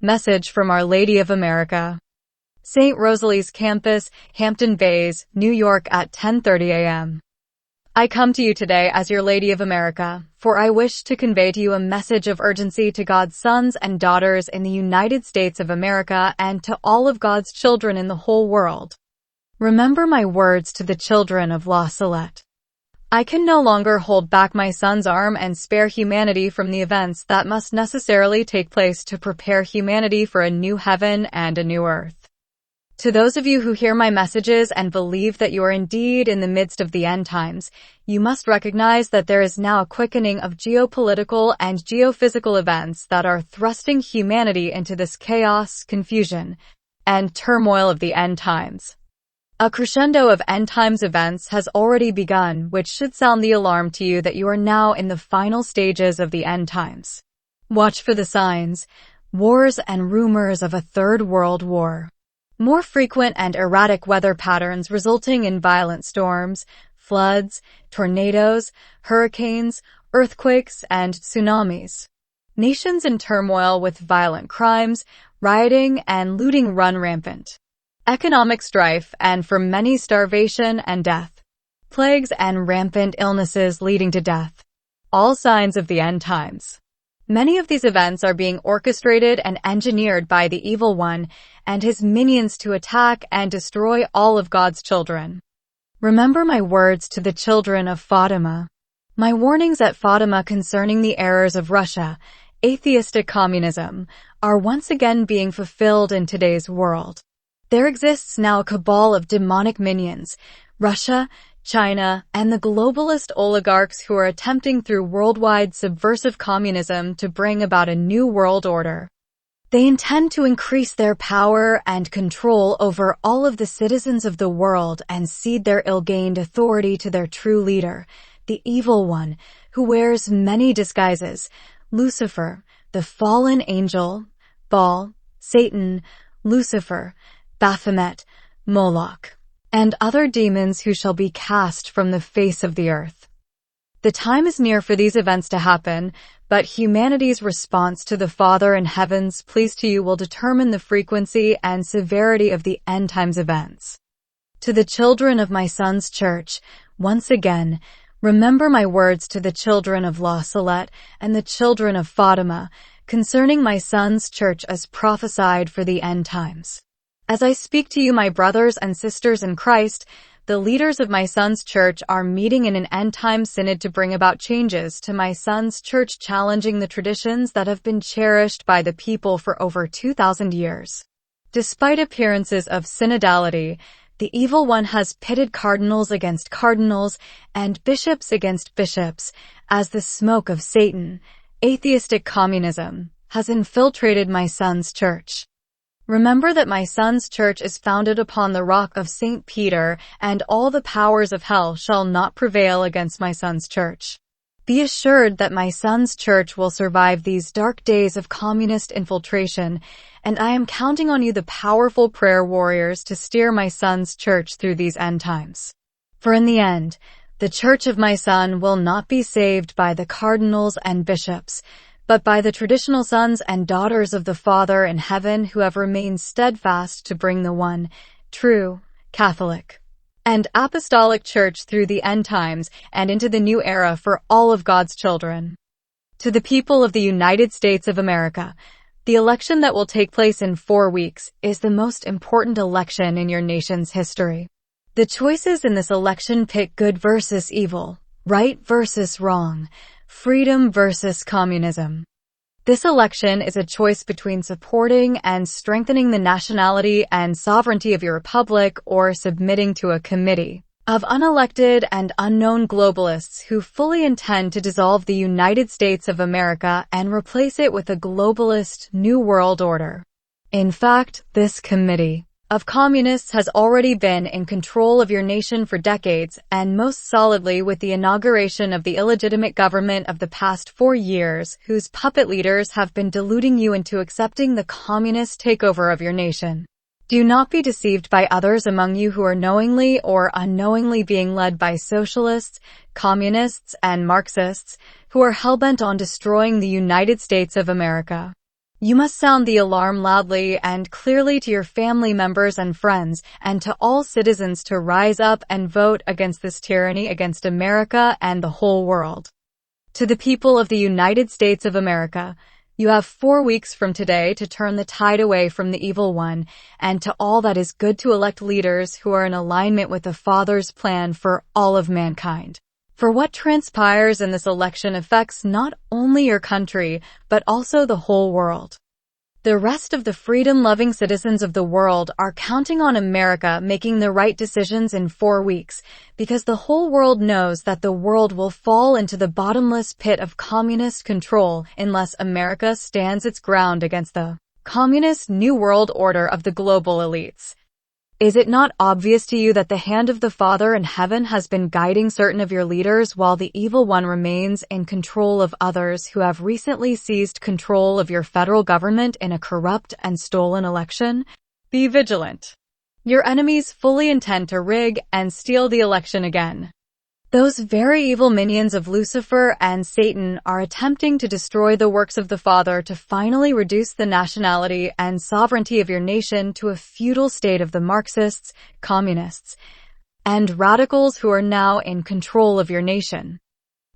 Message from Our Lady of America. St. Rosalie's Campus, Hampton Bays, New York at 10:30 a.m. I come to you today as your Lady of America, for I wish to convey to you a message of urgency to God's sons and daughters in the United States of America and to all of God's children in the whole world. Remember my words to the children of La Salette. I can no longer hold back my son's arm and spare humanity from the events that must necessarily take place to prepare humanity for a new heaven and a new earth. To those of you who hear my messages and believe that you are indeed in the midst of the end times, you must recognize that there is now a quickening of geopolitical and geophysical events that are thrusting humanity into this chaos, confusion, and turmoil of the end times. A crescendo of end times events has already begun, which should sound the alarm to you that you are now in the final stages of the end times. Watch for the signs, wars and rumors of a third world war. More frequent and erratic weather patterns resulting in violent storms, floods, tornadoes, hurricanes, earthquakes, and tsunamis. Nations in turmoil with violent crimes, rioting, and looting run rampant. Economic strife and for many starvation and death. Plagues and rampant illnesses leading to death. All signs of the end times. Many of these events are being orchestrated and engineered by the evil one and his minions to attack and destroy all of God's children. Remember my words to the children of Fatima. My warnings at Fatima concerning the errors of Russia, atheistic communism, are once again being fulfilled in today's world. There exists now a cabal of demonic minions, Russia, China, and the globalist oligarchs who are attempting through worldwide subversive communism to bring about a new world order. They intend to increase their power and control over all of the citizens of the world and cede their ill-gained authority to their true leader, the evil one, who wears many disguises, Lucifer, the fallen angel, Baal, Satan, Lucifer, Baphomet, Moloch, and other demons who shall be cast from the face of the earth. The time is near for these events to happen, but humanity's response to the Father in heaven's pleas to you will determine the frequency and severity of the end times events. To the children of my son's church, once again, remember my words to the children of La Salette and the children of Fatima concerning my son's church as prophesied for the end times. As I speak to you, my brothers and sisters in Christ, the leaders of my son's church are meeting in an end-time synod to bring about changes to my son's church, challenging the traditions that have been cherished by the people for over 2,000 years. Despite appearances of synodality, the evil one has pitted cardinals against cardinals and bishops against bishops as the smoke of Satan, atheistic communism, has infiltrated my son's church. Remember that my son's church is founded upon the rock of St. Peter, and all the powers of hell shall not prevail against my son's church. Be assured that my son's church will survive these dark days of communist infiltration, and I am counting on you, the powerful prayer warriors, to steer my son's church through these end times. For in the end, the church of my son will not be saved by the cardinals and bishops, but by the traditional sons and daughters of the Father in heaven who have remained steadfast to bring the one, true, Catholic, and Apostolic Church through the end times and into the new era for all of God's children. To the people of the United States of America, the election that will take place in 4 weeks is the most important election in your nation's history. The choices in this election pit good versus evil, right versus wrong, freedom versus communism. This election is a choice between supporting and strengthening the nationality and sovereignty of your republic or submitting to a committee of unelected and unknown globalists who fully intend to dissolve the United States of America and replace it with a globalist New World Order. In fact, this committee of communists has already been in control of your nation for decades, and most solidly with the inauguration of the illegitimate government of the past 4 years, whose puppet leaders have been deluding you into accepting the communist takeover of your nation. Do not be deceived by others among you who are knowingly or unknowingly being led by socialists, communists, and Marxists, who are hell-bent on destroying the United States of America. You must sound the alarm loudly and clearly to your family members and friends, and to all citizens to rise up and vote against this tyranny against America and the whole world. To the people of the United States of America, you have 4 weeks from today to turn the tide away from the evil one, and to all that is good to elect leaders who are in alignment with the Father's plan for all of mankind. For what transpires in this election affects not only your country, but also the whole world. The rest of the freedom-loving citizens of the world are counting on America making the right decisions in 4 weeks, because the whole world knows that the world will fall into the bottomless pit of communist control unless America stands its ground against the communist New World Order of the global elites. Is it not obvious to you that the hand of the Father in heaven has been guiding certain of your leaders while the evil one remains in control of others who have recently seized control of your federal government in a corrupt and stolen election? Be vigilant. Your enemies fully intend to rig and steal the election again. Those very evil minions of Lucifer and Satan are attempting to destroy the works of the Father to finally reduce the nationality and sovereignty of your nation to a feudal state of the Marxists, communists, and radicals who are now in control of your nation.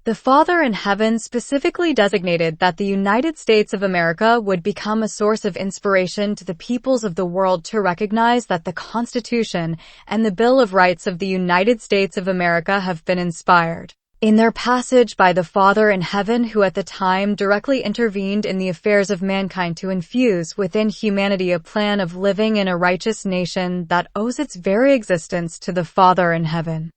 The Father in heaven specifically designated that the United States of America would become a source of inspiration to the peoples of the world to recognize that the Constitution and the Bill of Rights of the United States of America have been inspired in their passage by the Father in heaven, who at the time directly intervened in the affairs of mankind to infuse within humanity a plan of living in a righteous nation that owes its very existence to the Father in heaven.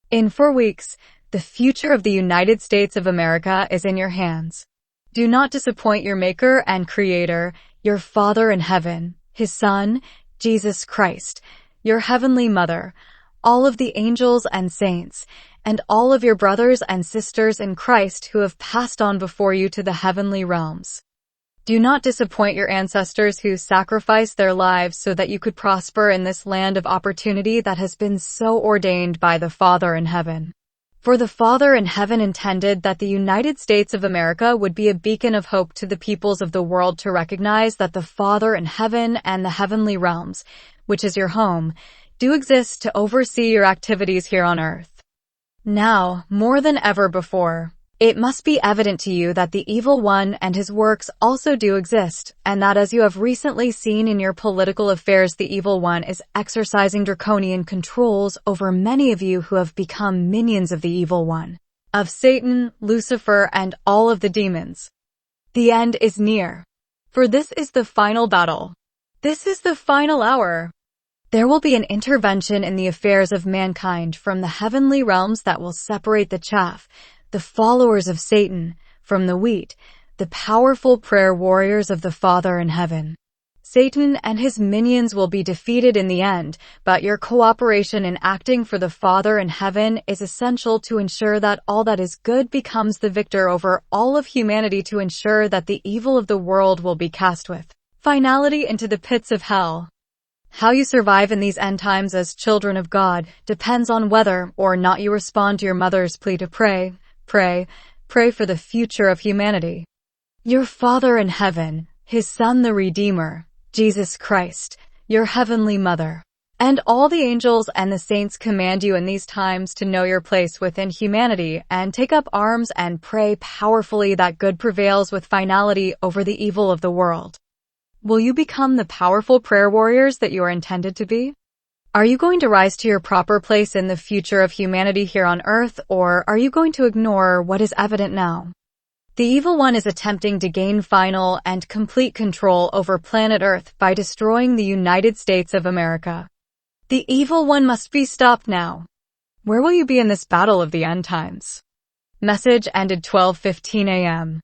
In 4 weeks, the future of the United States of America is in your hands. Do not disappoint your Maker and Creator, your Father in heaven, His Son, Jesus Christ, your Heavenly Mother, all of the angels and saints, and all of your brothers and sisters in Christ who have passed on before you to the heavenly realms. Do not disappoint your ancestors who sacrificed their lives so that you could prosper in this land of opportunity that has been so ordained by the Father in heaven. For the Father in heaven intended that the United States of America would be a beacon of hope to the peoples of the world to recognize that the Father in heaven and the heavenly realms, which is your home, do exist to oversee your activities here on earth. Now, more than ever before, it must be evident to you that the evil one and his works also do exist, and that as you have recently seen in your political affairs, the evil one is exercising draconian controls over many of you who have become minions of the evil one, of Satan, Lucifer, and all of the demons. The end is near. For this is the final battle. This is the final hour. There will be an intervention in the affairs of mankind from the heavenly realms that will separate the chaff, the followers of Satan, from the wheat, the powerful prayer warriors of the Father in heaven. Satan and his minions will be defeated in the end, but your cooperation in acting for the Father in heaven is essential to ensure that all that is good becomes the victor over all of humanity, to ensure that the evil of the world will be cast with finality into the pits of hell. How you survive in these end times as children of God depends on whether or not you respond to your mother's plea to pray for the future of humanity. Your Father in heaven, His Son the Redeemer, Jesus Christ, your Heavenly Mother, and all the angels and the saints command you in these times to know your place within humanity and take up arms and pray powerfully that good prevails with finality over the evil of the world. Will you become the powerful prayer warriors that you are intended to be? Are you going to rise to your proper place in the future of humanity here on earth, or are you going to ignore what is evident now? The evil one is attempting to gain final and complete control over planet Earth by destroying the United States of America. The evil one must be stopped now. Where will you be in this battle of the end times? Message ended 12:15 a.m.